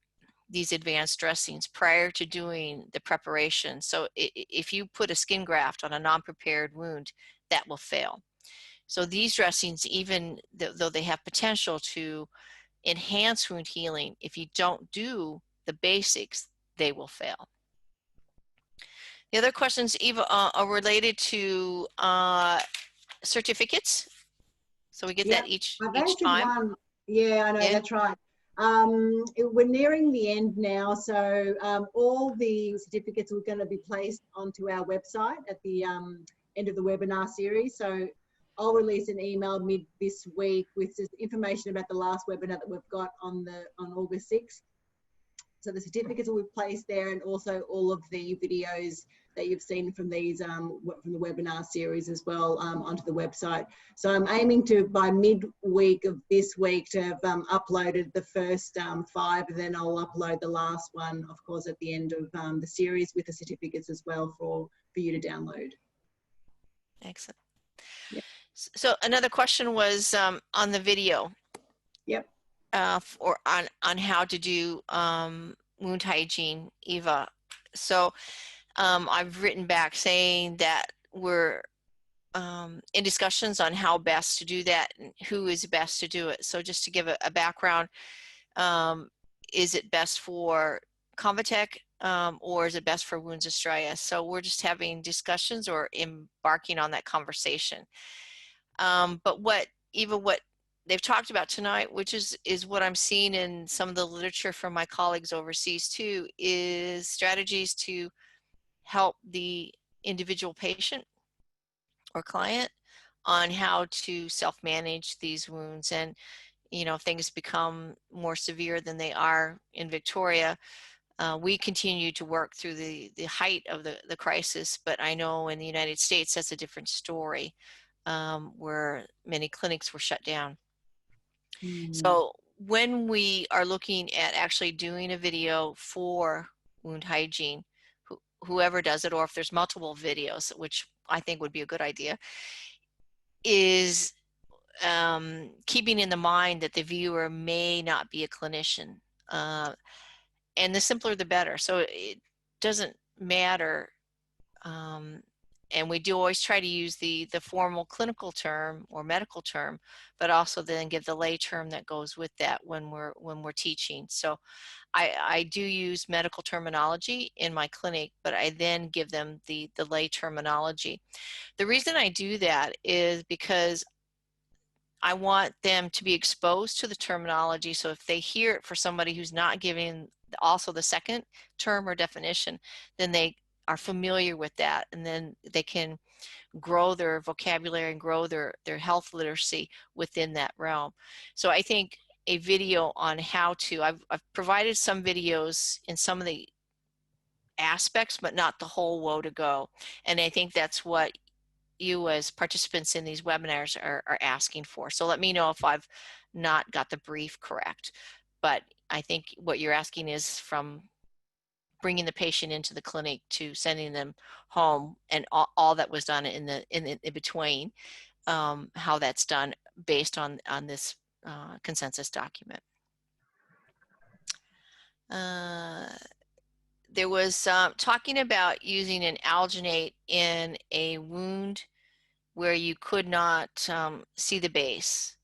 these advanced dressings prior to doing the preparation, so if you put a skin graft on a non-prepared wound, that will fail. So these dressings, even though they have potential to enhance wound healing, if you don't do the basics, they will fail. The other questions, Eva, are related to certificates. So we get that each I've answered time. one. Yeah, I know, Yeah. that's right. We're nearing the end now, so all the certificates are going to be placed onto our website at the end of the webinar series. So I'll release an email mid this week with just information about the last webinar that we've got on August 6th. So the certificates will be placed there, and also all of the videos that you've seen from these from the webinar series as well onto the website. So I'm aiming to, by midweek of this week, to have uploaded the first 5, and then I'll upload the last one, of course, at the end of the series with the certificates as well for you to download. Excellent. Yep. So another question was on the video. Yep. Or on how to do wound hygiene, Eva. So I've written back saying that we're in discussions on how best to do that and who is best to do it. So just to give a background, is it best for Convatec or is it best for Wounds Australia? So we're just having discussions or embarking on that conversation. But what they've talked about tonight, which is what I'm seeing in some of the literature from my colleagues overseas too, is strategies to help the individual patient or client on how to self-manage these wounds. And, you know, if things become more severe than they are in Victoria, we continue to work through the height of the crisis, but I know in the United States, that's a different story, where many clinics were shut down. So when we are looking at actually doing a video for wound hygiene, whoever does it, or if there's multiple videos, which I think would be a good idea, is keeping in the mind that the viewer may not be a clinician. And the simpler the better. So it doesn't matter. And we do always try to use the formal clinical term or medical term, but also then give the lay term that goes with that when we're teaching. So I do use medical terminology in my clinic, but I then give them the lay terminology. The reason I do that is because I want them to be exposed to the terminology. So if they hear it for somebody who's not giving also the second term or definition, then they are familiar with that, and then they can grow their vocabulary and grow their health literacy within that realm. So I think a video on how to, I've provided some videos in some of the aspects, but not the whole woe to go. And I think that's what you as participants in these webinars are asking for. So let me know if I've not got the brief correct. But I think what you're asking is from bringing the patient into the clinic to sending them home, and all that was done in between, how that's done based on this consensus document. There was talking about using an alginate in a wound where you could not see the base.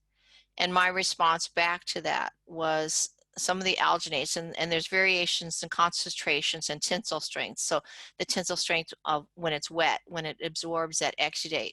And my response back to that was some of the alginates, and there's variations in concentrations and tensile strength. So the tensile strength of when it's wet, when it absorbs that exudate.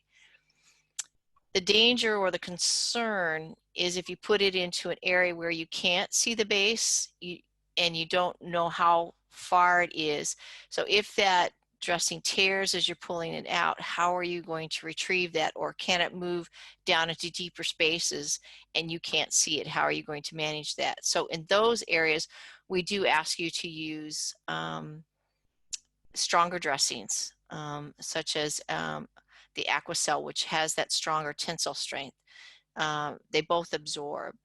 The danger or the concern is if you put it into an area where you can't see the base and you don't know how far it is. So if that dressing tears as you're pulling it out, how are you going to retrieve that? Or can it move down into deeper spaces and you can't see it? How are you going to manage that? So in those areas, we do ask you to use stronger dressings, such as the Aquacel, which has that stronger tensile strength. They both absorb,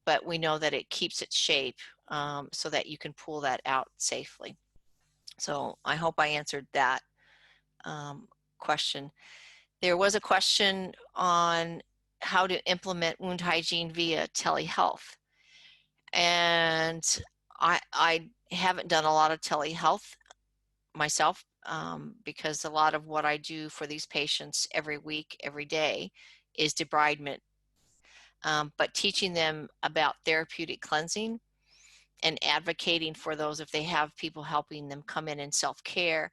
but we know that it keeps its shape so that you can pull that out safely. So I hope I answered that question. There was a question on how to implement wound hygiene via telehealth. And I haven't done a lot of telehealth myself because a lot of what I do for these patients every week, every day is debridement. But teaching them about therapeutic cleansing and advocating for those if they have people helping them come in self-care,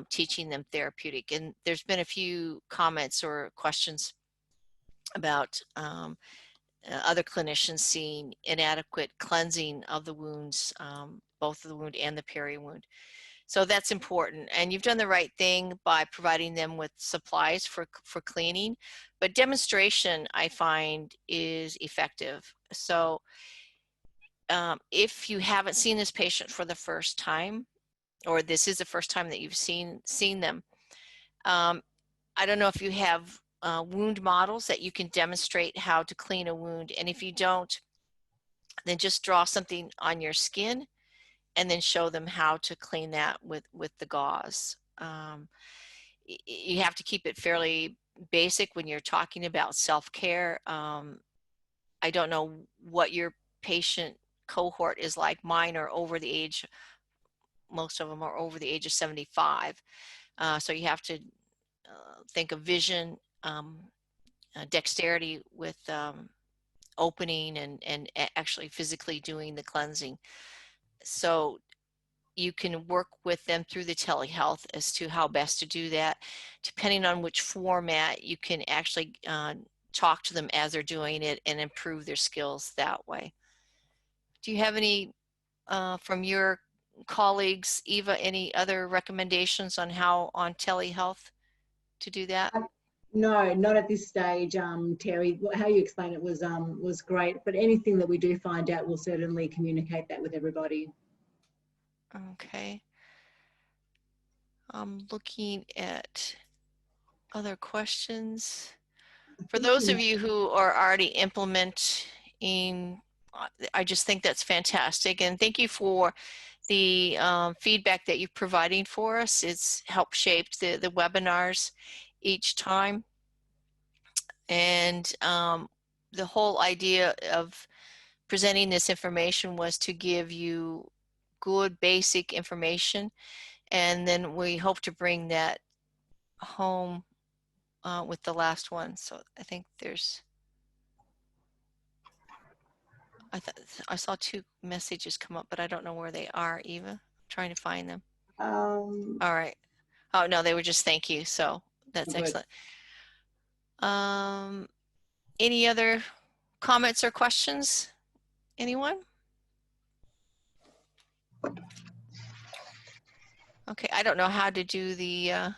teaching them therapeutic. And there's been a few comments or questions about other clinicians seeing inadequate cleansing of the wounds, both the wound and the peri-wound. So that's important. And you've done the right thing by providing them with supplies for cleaning. But demonstration, I find, is effective. So if you haven't seen this patient for the first time, or this is the first time that you've seen them, I don't know if you have wound models that you can demonstrate how to clean a wound. And if you don't, then just draw something on your skin and then show them how to clean that with the gauze. You have to keep it fairly basic when you're talking about self-care. I don't know what your patient cohort is like. Mine are over the age, most of them are over the age of 75. So you have to think of vision, dexterity with opening and actually physically doing the cleansing. So you can work with them through the telehealth as to how best to do that. Depending on which format, you can actually talk to them as they're doing it and improve their skills that way. Do you have any, from your colleagues, Eva, any other recommendations on how on telehealth to do that? No, not at this stage, Terry. How you explained it was great. But anything that we do find out, we'll certainly communicate that with everybody. Okay. I'm looking at other questions. For those of you who are already implementing, I just think that's fantastic. And thank you for the feedback that you're providing for us. It's helped shape the webinars each time. And the whole idea of presenting this information was to give you good basic information. And then we hope to bring that home with the last one. So I think there's, I saw two messages come up, but I don't know where they are, Eva. I'm trying to find them. All right. Oh, no, they were just thank you. So that's good. excellent. Any other comments or questions? Anyone? Okay, I don't know how to do the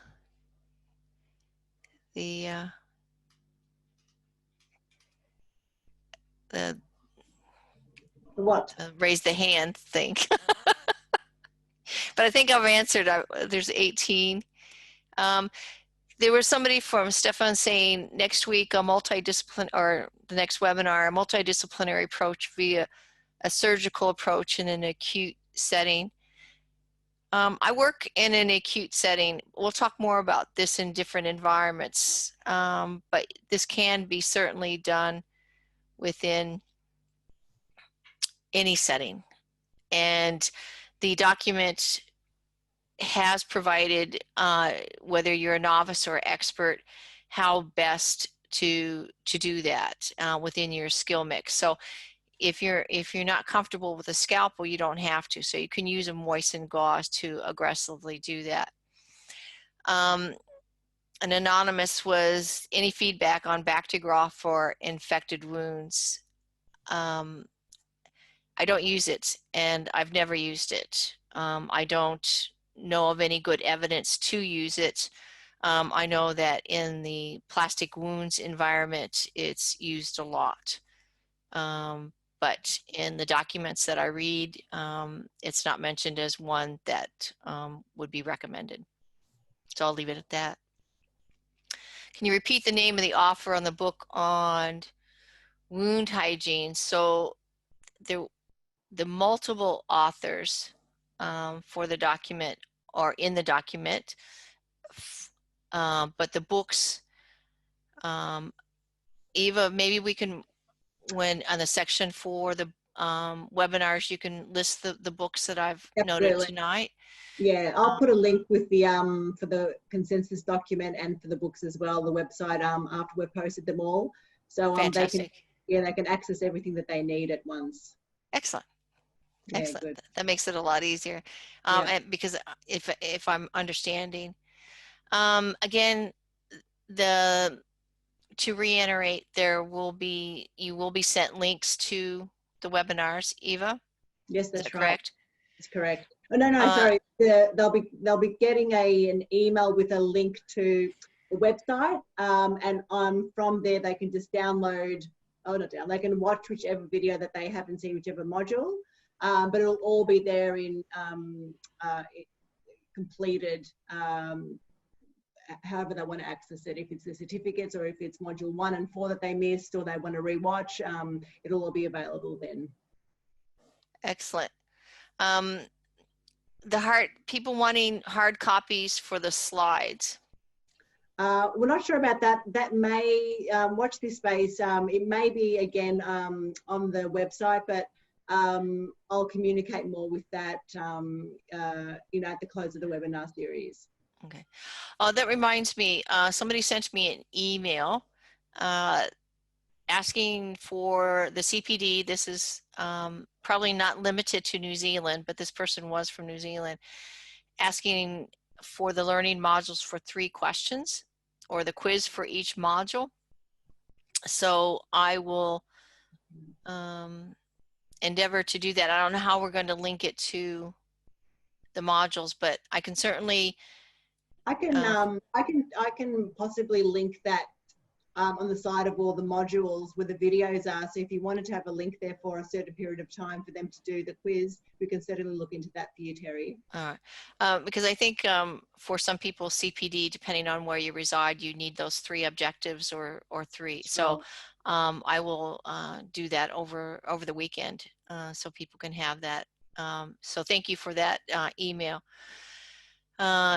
What? Raise the hand thing. But I think I've answered. There's 18. There was somebody from Stefan saying next week a multidisciplinary, or the next webinar, a multidisciplinary approach via a surgical approach in an acute setting. I work in an acute setting. We'll talk more about this in different environments, but this can be certainly done within any setting. And the document has provided, whether you're a novice or expert, how best to do that within your skill mix. So if you're not comfortable with a scalpel, you don't have to. So you can use a moistened gauze to aggressively do that. An anonymous was any feedback on Bactigras for infected wounds. I don't use it, and I've never used it. I don't know of any good evidence to use it. I know that in the plastic wounds environment, it's used a lot. But in the documents that I read, it's not mentioned as one that would be recommended. So I'll leave it at that. Can you repeat the name of the author on the book on wound hygiene? So the multiple authors for the document are in the document, but the books, Eva, maybe we can, when on the section for the webinars, you can list the books that I've noted Absolutely. tonight. Yeah, I'll put a link with the for the consensus document and for the books as well, the website after we've posted them all. So Fantastic. they can access everything that they need at once. Excellent. Yeah, Excellent. good. That makes it a lot easier. Yeah. And because if I'm understanding, again, to reiterate, you will be sent links to the webinars, Eva. Yes, Is that's that right. correct? That's correct. Oh, no, sorry. They'll be getting an email with a link to the website, and from there they can just download. Oh, not down. They can watch whichever video that they haven't seen, whichever module. But it'll all be there in completed. However they want to access it, if it's the certificates or if it's module 1 and 4 that they missed or they want to rewatch, it'll all be available then. Excellent. People wanting hard copies for the slides. We're not sure about that. That may, watch this space. It may be again on the website, but I'll communicate more with that, at the close of the webinar series. Okay. That reminds me, somebody sent me an email asking for the CPD. This is probably not limited to New Zealand, but this person was from New Zealand, asking for the learning modules for 3 questions or the quiz for each module. So I will endeavor to do that. I don't know how we're going to link it to the modules, but I can certainly I can possibly link that on the side of all the modules where the videos are. So if you wanted to have a link there for a certain period of time for them to do the quiz, we can certainly look into that for you, Terry. All right. Because I think for some people, CPD, depending on where you reside, you need those 3 objectives or 3. Sure. So I will do that over the weekend so people can have that. So thank you for that email.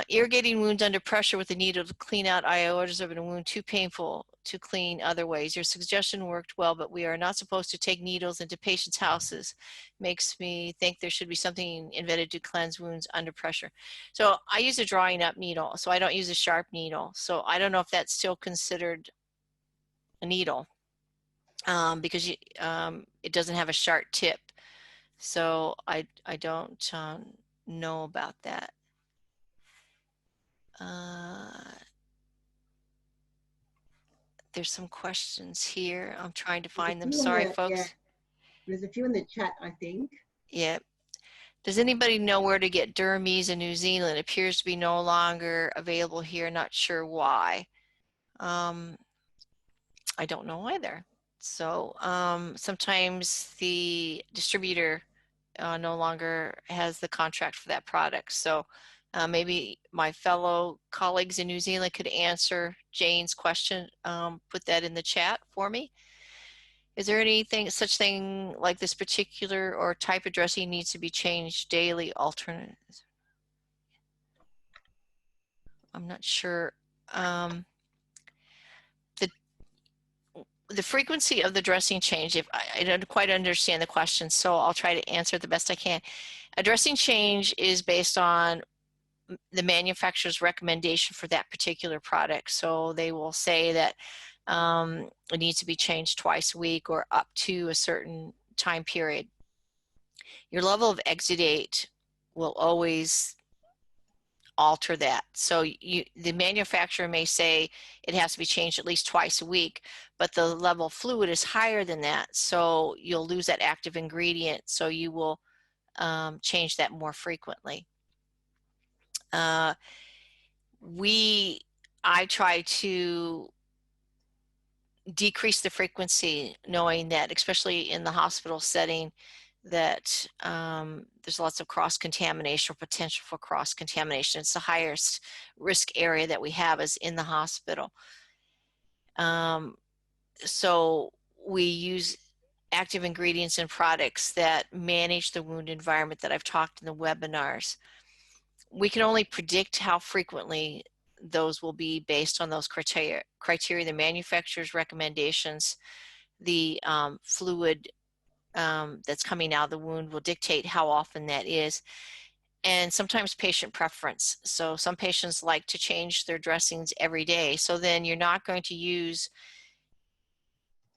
Irrigating wounds under pressure with a needle to clean out aortas of a wound too painful to clean other ways. Your suggestion worked well, but we are not supposed to take needles into patients' houses. Makes me think there should be something invented to cleanse wounds under pressure. So I use a drawing up needle, so I don't use a sharp needle. So I don't know if that's still considered a needle because it doesn't have a sharp tip. So I don't know about that. There's some questions here. I'm trying to find them. Sorry, folks. Yeah. There's a few in the chat, I think. Yeah. Does anybody know where to get Dermies in New Zealand? It appears to be no longer available here. Not sure why. I don't know either. So sometimes the distributor no longer has the contract for that product. So maybe my fellow colleagues in New Zealand could answer Jane's question, put that in the chat for me. Is there anything, such thing like this particular or type of dressing needs to be changed daily, alternatives? I'm not sure. The frequency of the dressing change, if I don't quite understand the question, so I'll try to answer it the best I can. A dressing change is based on the manufacturer's recommendation for that particular product. So they will say that it needs to be changed twice a week or up to a certain time period. Your level of exudate will always alter that. So the manufacturer may say it has to be changed at least twice a week, but the level of fluid is higher than that. So you'll lose that active ingredient. So you will change that more frequently. I try to decrease the frequency, knowing that, especially in the hospital setting, that there's lots of cross-contamination or potential for cross-contamination. It's the highest risk area that we have is in the hospital. So we use active ingredients and products that manage the wound environment that I've talked in the webinars. We can only predict how frequently those will be based on those criteria, the manufacturer's recommendations. The fluid that's coming out of the wound will dictate how often that is, and sometimes patient preference. So some patients like to change their dressings every day, so then you're not going to use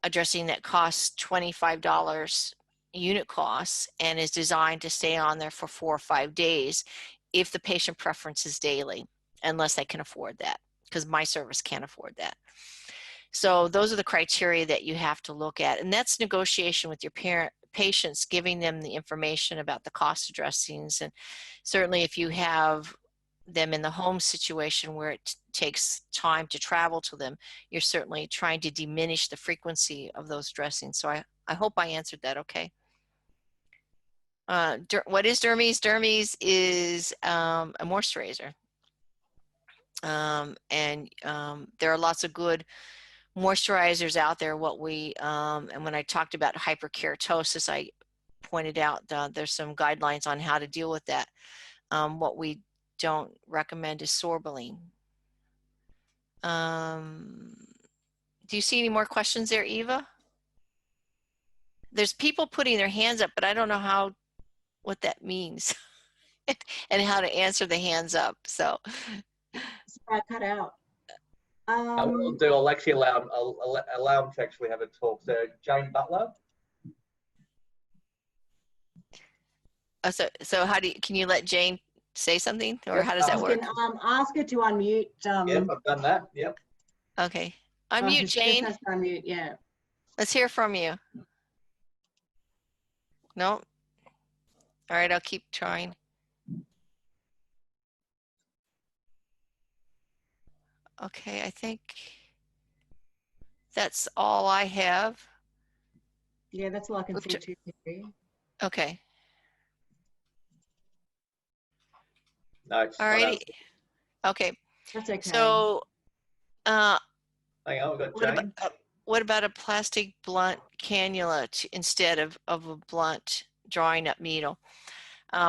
a dressing that costs $25 unit costs and is designed to stay on there for 4 or 5 days if the patient preference is daily, unless they can afford that, because my service can't afford that. So those are the criteria that you have to look at, and that's negotiation with your patients, giving them the information about the cost of dressings. And certainly if you have them in the home situation where it takes time to travel to them, you're certainly trying to diminish the frequency of those dressings. So I hope I answered that okay. What is Dermis? Dermis is a moisturizer. And there are lots of good moisturizers out there. And when I talked about hyperkeratosis, I pointed out there's some guidelines on how to deal with that. What we don't recommend is sorbolene. Do you see any more questions there, Eva? There's people putting their hands up, but I don't know what that means and how to answer the hands up. So I cut out. I'll actually allow them to actually have a talk. So Jane Butler. So can you let Jane say something, or Yep. how does that work? Ask her to unmute. Yep, I've done that. Yep. Okay. Unmute, Jane. Has to unmute, yeah. Let's hear from you. No? All right, I'll keep trying. Okay, I think that's all I have. Yeah, that's all I can see too. Okay. No, it's all righty. Okay. That's okay. So, hang on, we've got Jane. What about a plastic blunt cannula instead of a blunt drawing up needle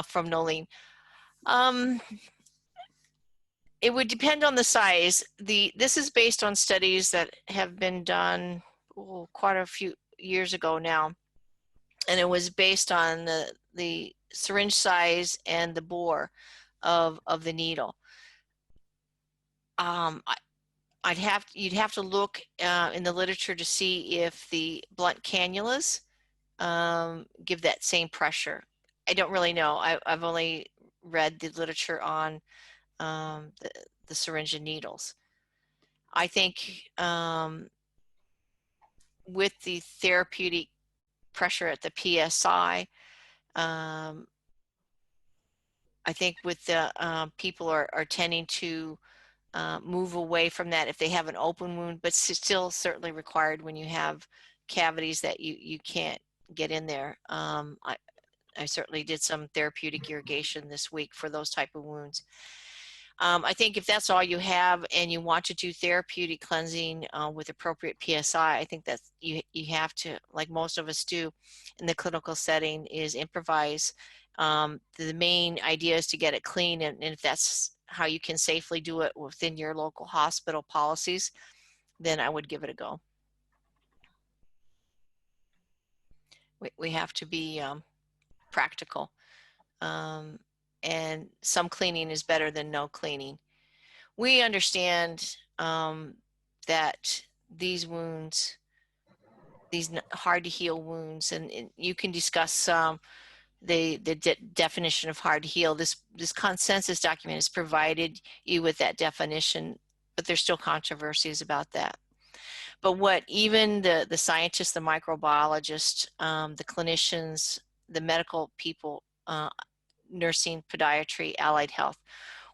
from Nolene? It would depend on the size. This is based on studies that have been done quite a few years ago now, and it was based on the syringe size and the bore of the needle. You'd have to look in the literature to see if the blunt cannulas give that same pressure. I don't really know. I've only read the literature on the syringe and needles. I think with the therapeutic pressure at the PSI, I think with the people are tending to move away from that if they have an open wound, but still certainly required when you have cavities that you can't get in there. I certainly did some therapeutic irrigation this week for those type of wounds. I think if that's all you have and you want to do therapeutic cleansing with appropriate PSI, I think that you have to, like most of us do in the clinical setting, is improvise. The main idea is to get it clean, and if that's how you can safely do it within your local hospital policies, then I would give it a go. We have to be practical. And some cleaning is better than no cleaning. We understand that these wounds, these hard to heal wounds, and you can discuss the definition of hard to heal. This consensus document has provided you with that definition, but there's still controversies about that. But what even the scientists, the microbiologists, the clinicians, the medical people, nursing, podiatry, allied health,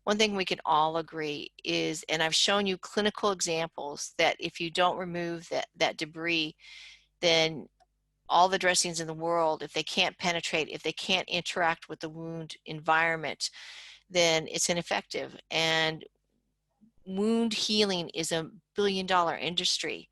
one thing we can all agree is, and I've shown you clinical examples, that if you don't remove that debris, then all the dressings in the world, if they can't penetrate, if they can't interact with the wound environment, then it's ineffective. And wound healing is a billion-dollar industry.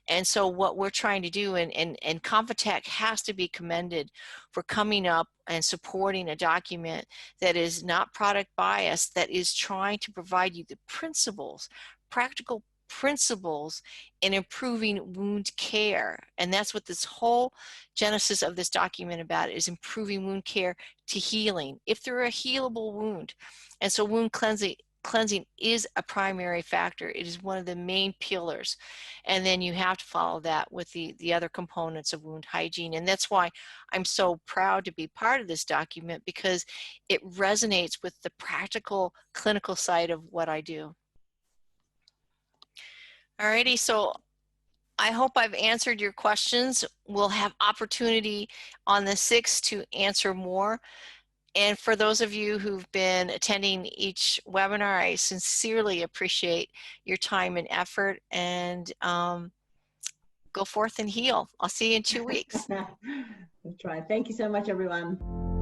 And so what we're trying to do, and Convatec has to be commended for coming up and supporting a document that is not product biased, that is trying to provide you the principles, practical principles in improving wound care. And that's what this whole genesis of this document about is, improving wound care to healing if they're a healable wound. And so wound cleansing is a primary factor. It is one of the main pillars. And then you have to follow that with the other components of wound hygiene. And that's why I'm so proud to be part of this document, because it resonates with the practical clinical side of what I do. Alrighty, so I hope I've answered your questions. We'll have opportunity on the 6th to answer more. And for those of you who've been attending each webinar, I sincerely appreciate your time and effort, and go forth and heal. I'll see you in 2 weeks. That's right. Thank you so much, everyone.